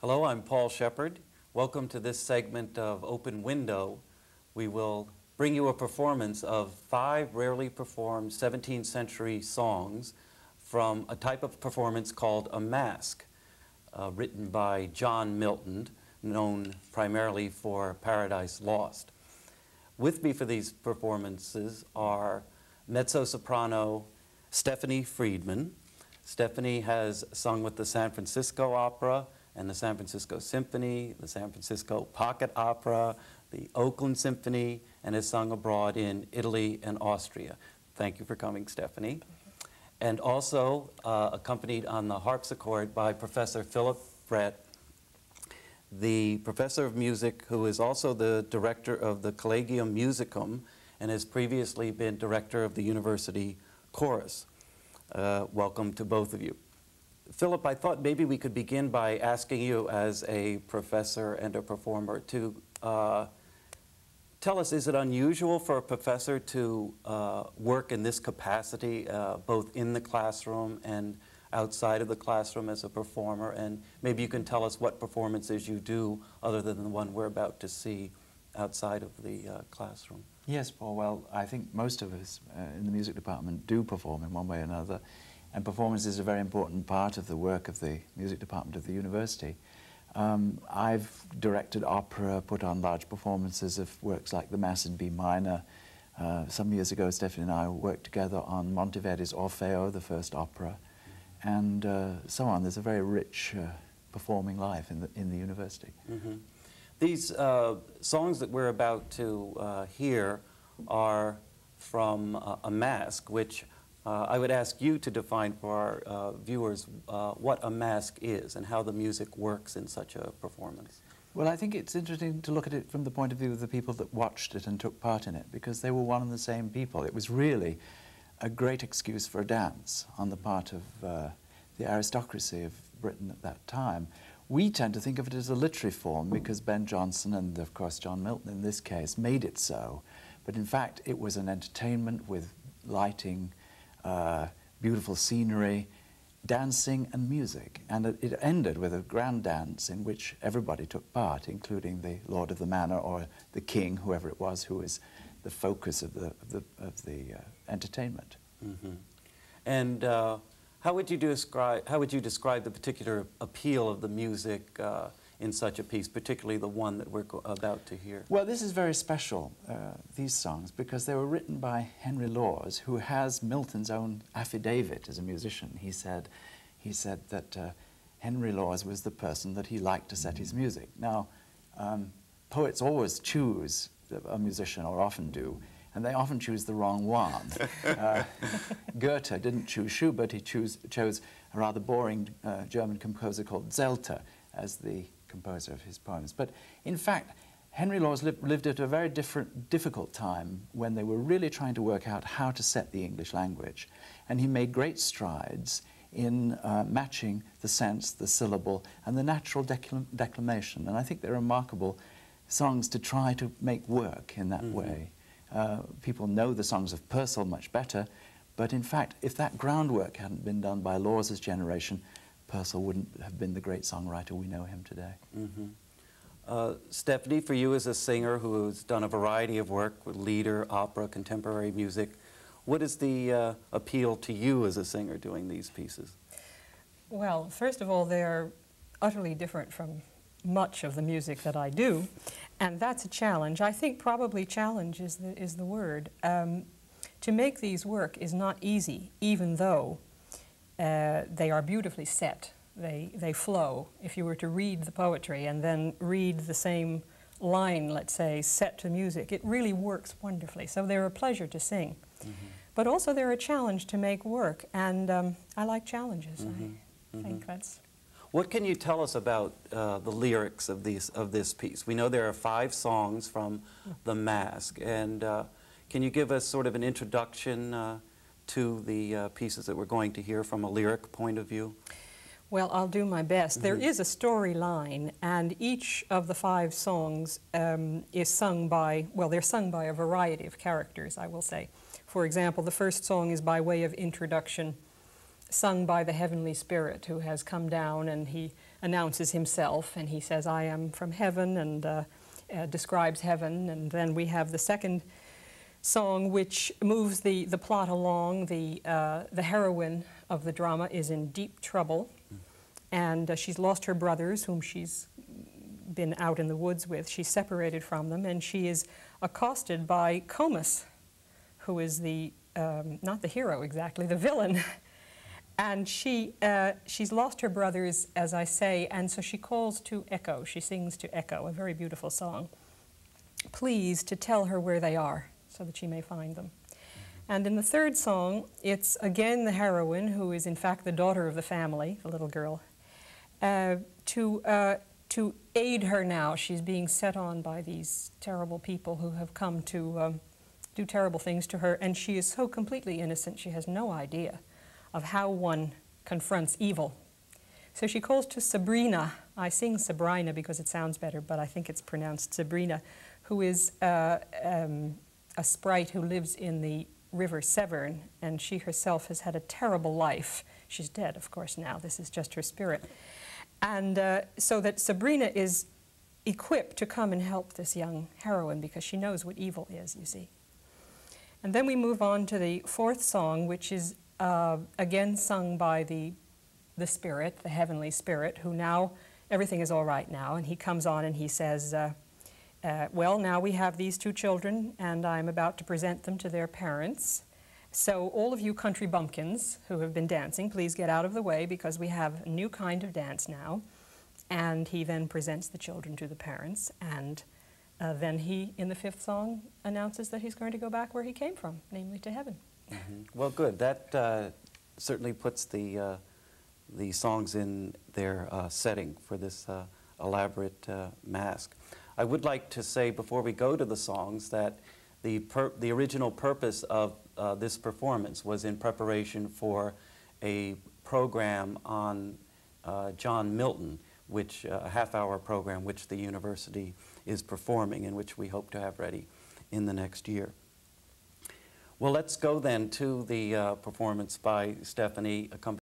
Hello, I'm Paul Shepard. Welcome to this segment of Open Window. We will bring you a performance of 5 rarely performed 17th century songs from a type of performance called a masque, written by John Milton, known primarily for Paradise Lost. With me for these performances are mezzo-soprano Stephanie Friedman. Stephanie has sung with the San Francisco Opera and the San Francisco Symphony, the San Francisco Pocket Opera, the Oakland Symphony, and has sung abroad in Italy and Austria. Thank you for coming, Stephanie. And also accompanied on the harpsichord by Professor Philip Brett, the professor of music who is also the director of the Collegium Musicum and has previously been director of the university chorus. Welcome to both of you. Philip, I thought maybe we could begin by asking you as a professor and a performer to tell us, is it unusual for a professor to work in this capacity, both in the classroom and outside of the classroom as a performer? And maybe you can tell us what performances you do other than the one we're about to see outside of the classroom. Yes, Paul. Well, I think most of us in the music department do perform in one way or another, and performance is a very important part of the work of the music department of the university. I've directed opera, put on large performances of works like the Mass in B minor. Some years ago, Stephanie and I worked together on Monteverdi's Orfeo, the first opera, and so on. There's a very rich performing life in the university. Mm-hmm. These songs that we're about to hear are from a masque, which I would ask you to define for our viewers what a masque is and how the music works in such a performance. Well, I think it's interesting to look at it from the point of view of the people that watched it and took part in it, because they were one and the same people. It was really a great excuse for a dance on the part of the aristocracy of Britain at that time. We tend to think of it as a literary form because Ben Jonson and, of course, John Milton in this case made it so. But in fact, it was an entertainment with lighting, beautiful scenery, dancing and music. And it ended with a grand dance in which everybody took part, including the lord of the manor or the king, whoever it was, who was the focus of the entertainment. Mm-hmm. And how would you describe the particular appeal of the music in such a piece, particularly the one that we're about to hear? Well, this is very special, these songs, because they were written by Henry Lawes, who has Milton's own affidavit as a musician. He said that Henry Lawes was the person that he liked to set his music. Now, poets always choose a musician, or often do, and they often choose the wrong one. Goethe didn't choose Schubert, he chose a rather boring German composer called Zelter as the composer of his poems. But in fact, Henry Lawes lived at a very difficult time when they were really trying to work out how to set the English language. And he made great strides in matching the sense, the syllable, and the natural declamation. And I think they're remarkable songs to try to make work in that way. People know the songs of Purcell much better, but in fact, if that groundwork hadn't been done by Lawes's generation, Purcell wouldn't have been the great songwriter we know him today. Mm-hmm. Stephanie, for you as a singer who's done a variety of work with lieder, opera, contemporary music, what is the appeal to you as a singer doing these pieces? Well, first of all, they're utterly different from much of the music that I do, and that's a challenge. I think probably challenge is the word. To make these work is not easy, even though they are beautifully set. They flow. If you were to read the poetry and then read the same line, let's say, set to music, it really works wonderfully. So they're a pleasure to sing. Mm-hmm. But also they're a challenge to make work, and I like challenges. I think that's... What can you tell us about the lyrics of this piece? We know there are 5 songs from the masque, and can you give us sort of an introduction to the pieces that we're going to hear from a lyric point of view? Well, I'll do my best. There is a storyline, and each of the 5 songs is sung by, well, they're sung by a variety of characters, I will say. For example, the first song is by way of introduction, sung by the heavenly spirit who has come down, and he announces himself, and he says, "I am from heaven," and describes heaven. And then we have the second song, which moves the plot along. The heroine of the drama is in deep trouble, and she's lost her brothers, whom she's been out in the woods with. She's separated from them, and she is accosted by Comus, who is the not the hero exactly, the villain. And she's lost her brothers, as I say, and so she calls to Echo. She sings to Echo, a very beautiful song, please to tell her where they are so that she may find them. And in the third song, it's again the heroine, who is in fact the daughter of the family, the little girl, to aid her now. She's being set on by these terrible people who have come to do terrible things to her, and she is so completely innocent, she has no idea of how one confronts evil. So she calls to Sabrina. I sing Sabrina because it sounds better, but I think it's pronounced Sabrina, who is a sprite who lives in the river Severn, and she herself has had a terrible life. She's dead, of course, now. This is just her spirit. And so that Sabrina is equipped to come and help this young heroine because she knows what evil is, you see. And then we move on to the fourth song, which is again sung by the spirit, the heavenly spirit, who now, everything is all right now, and he comes on and he says, well, now we have these two children, and I'm about to present them to their parents. So all of you country bumpkins who have been dancing, please get out of the way because we have a new kind of dance now. And he then presents the children to the parents, and then he, in the fifth song, announces that he's going to go back where he came from, namely to heaven. Mm-hmm. Well, good. That certainly puts the songs in their setting for this elaborate masque. I would like to say before we go to the songs that the original purpose of this performance was in preparation for a program on John Milton, which a half-hour program which the university is performing and which we hope to have ready in the next year. Well, let's go then to the performance by Stephanie, accompanied